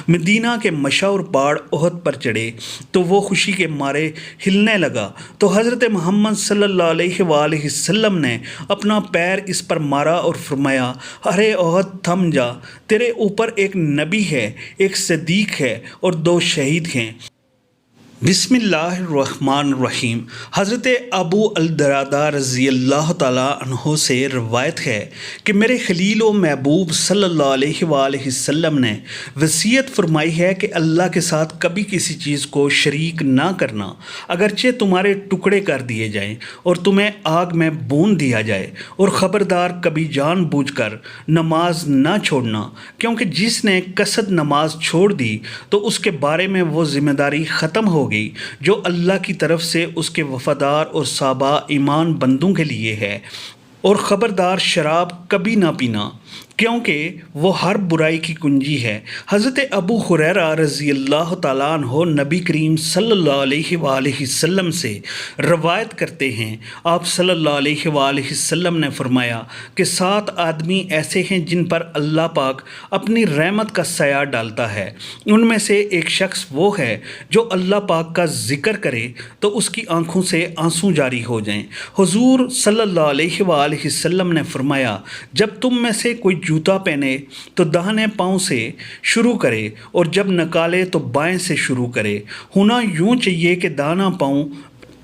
مدینہ کے مشہور پہاڑ احد پر چڑھے تو وہ خوشی کے مارے ہلنے لگا، تو حضرت محمد صلی اللہ علیہ وآلہ وسلم نے اپنا پیر اس پر مارا اور فرمایا، ارے احد تھم جا، تیرے اوپر ایک نبی ہے، ایک صدیق ہے اور 2 شہید ہیں۔ بسم اللہ الرحمن الرحیم۔ حضرت ابو الدرداء رضی اللہ تعالیٰ عنہ سے روایت ہے کہ میرے خلیل و محبوب صلی اللہ علیہ وآلہ وسلم نے وصیت فرمائی ہے کہ اللہ کے ساتھ کبھی کسی چیز کو شریک نہ کرنا، اگرچہ تمہارے ٹکڑے کر دیے جائیں اور تمہیں آگ میں بھون دیا جائے، اور خبردار کبھی جان بوجھ کر نماز نہ چھوڑنا، کیونکہ جس نے قصد نماز چھوڑ دی تو اس کے بارے میں وہ ذمہ داری ختم ہو گئی جو اللہ کی طرف سے اس کے وفادار اور صابہ ایمان بندوں کے لیے ہے، اور خبردار شراب کبھی نہ پینا، کیونکہ وہ ہر برائی کی کنجی ہے۔ حضرت ابو ہریرہ رضی اللہ تعالیٰ عنہ نبی کریم صلی اللہ علیہ وآلہ وسلم سے روایت کرتے ہیں، آپ صلی اللہ علیہ وآلہ وسلم نے فرمایا کہ 7 آدمی ایسے ہیں جن پر اللہ پاک اپنی رحمت کا سایہ ڈالتا ہے، ان میں سے ایک شخص وہ ہے جو اللہ پاک کا ذکر کرے تو اس کی آنکھوں سے آنسو جاری ہو جائیں۔ حضور صلی اللہ علیہ وآلہ وسلم نے فرمایا، جب تم میں سے کوئی جوتا پہنے تو داہنے پاؤں سے شروع کرے، اور جب نکالے تو بائیں سے شروع کرے۔ ہونا یوں چاہیے کہ داہنا پاؤں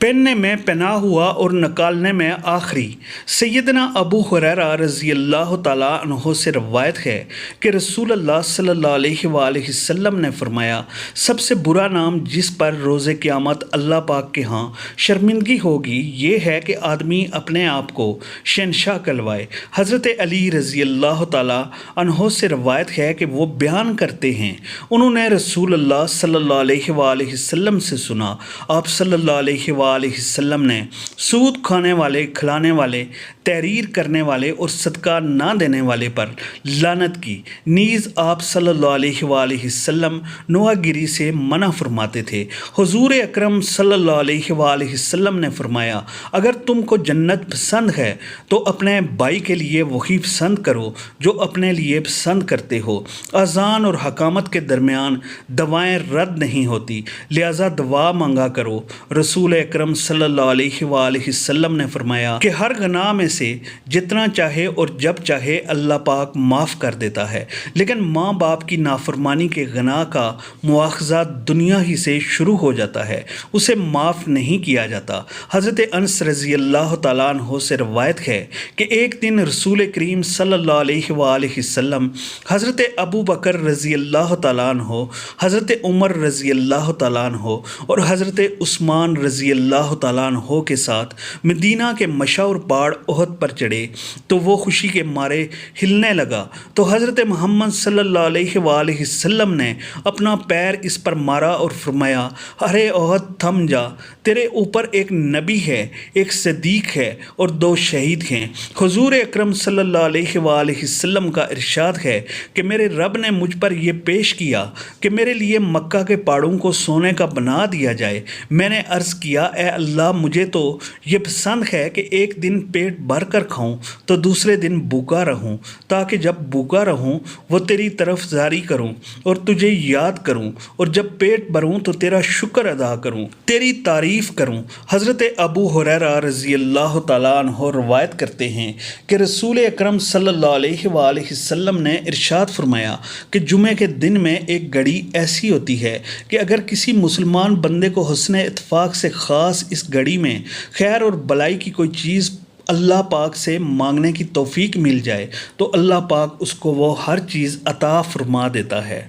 پہننے میں پناہ ہوا اور نکالنے میں آخری۔ سیدنا ابو ہریرہ رضی اللہ تعالیٰ عنہ سے روایت ہے کہ رسول اللہ صلی اللہ علیہ وآلہ وسلم نے فرمایا، سب سے برا نام جس پر روز قیامت اللہ پاک کے ہاں شرمندگی ہوگی یہ ہے کہ آدمی اپنے آپ کو شہنشاہ کہلوائے۔ حضرت علی رضی اللہ تعالیٰ عنہ سے روایت ہے کہ وہ بیان کرتے ہیں، انہوں نے رسول اللہ صلی اللہ علیہ وآلہ وسلم سے سنا، آپ صلی اللہ علیہ وآلہ وسلم نے سود کھانے والے، کھلانے والے، تحریر کرنے والے اور صدقہ نہ دینے والے پر لعنت کی، نیز آپ صلی اللہ علیہ وآلہ وسلم نوحہ گیری سے منع فرماتے تھے۔ حضور اکرم صلی اللہ علیہ وآلہ وسلم نے فرمایا، اگر تم کو جنت پسند ہے تو اپنے بھائی کے لیے وہی پسند کرو جو اپنے لیے پسند کرتے ہو۔ اذان اور حکامت کے درمیان دعائیں رد نہیں ہوتی، لہذا دعا مانگا کرو۔ رسول اکرم صلی اللہ علیہ وآلہ وسلم نے فرمایا کہ ہر گناہ میں سے جتنا چاہے اور جب چاہے اللہ پاک معاف کر دیتا ہے، لیکن ماں باپ کی نافرمانی کے گناہ کا مواخذہ دنیا ہی سے شروع ہو جاتا ہے، اسے معاف نہیں کیا جاتا۔ حضرت انس رضی اللہ تعالیٰ عنہ سے روایت ہے کہ ایک دن رسول کریم صلی اللہ علیہ وآلہ وسلم حضرت ابو بکر رضی اللہ تعالیٰ عنہ، حضرت عمر رضی اللہ تعالیٰ عنہ اور حضرت عثمان رضی اللہ تعالیٰ عنہ کے ساتھ مدینہ کے مشہور پہاڑ احد پر چڑھے تو وہ خوشی کے مارے ہلنے لگا، تو حضرت محمد صلی اللہ علیہ وآلہ وسلم نے اپنا پیر اس پر مارا اور فرمایا، ارے احد تھم جا، تیرے اوپر ایک نبی ہے، ایک صدیق ہے اور 2 شہید ہیں۔ حضور اکرم صلی اللہ علیہ وآلہ وسلم کا ارشاد ہے کہ میرے رب نے مجھ پر یہ پیش کیا کہ میرے لیے مکہ کے پہاڑوں کو سونے کا بنا دیا جائے۔ میں نے عرض کیا، اے اللہ، مجھے تو یہ پسند ہے کہ ایک دن پیٹ بھر کر کھاؤں تو دوسرے دن بھوکا رہوں، تاکہ جب بھوکا رہوں وہ تیری طرف جاری کروں اور تجھے یاد کروں، اور جب پیٹ بھروں تو تیرا شکر ادا کروں، تیری تعریف کروں۔ حضرت ابو ہریرہ رضی اللہ تعالیٰ عنہ روایت کرتے ہیں کہ رسول اکرم صلی اللہ علیہ وآلہ وسلم نے ارشاد فرمایا کہ جمعے کے دن میں ایک گھڑی ایسی ہوتی ہے کہ اگر کسی مسلمان بندے کو حسن اتفاق سے خاص اس گھڑی میں خیر اور بلائی کی کوئی چیز اللہ پاک سے مانگنے کی توفیق مل جائے تو اللہ پاک اس کو وہ ہر چیز عطا فرما دیتا ہے۔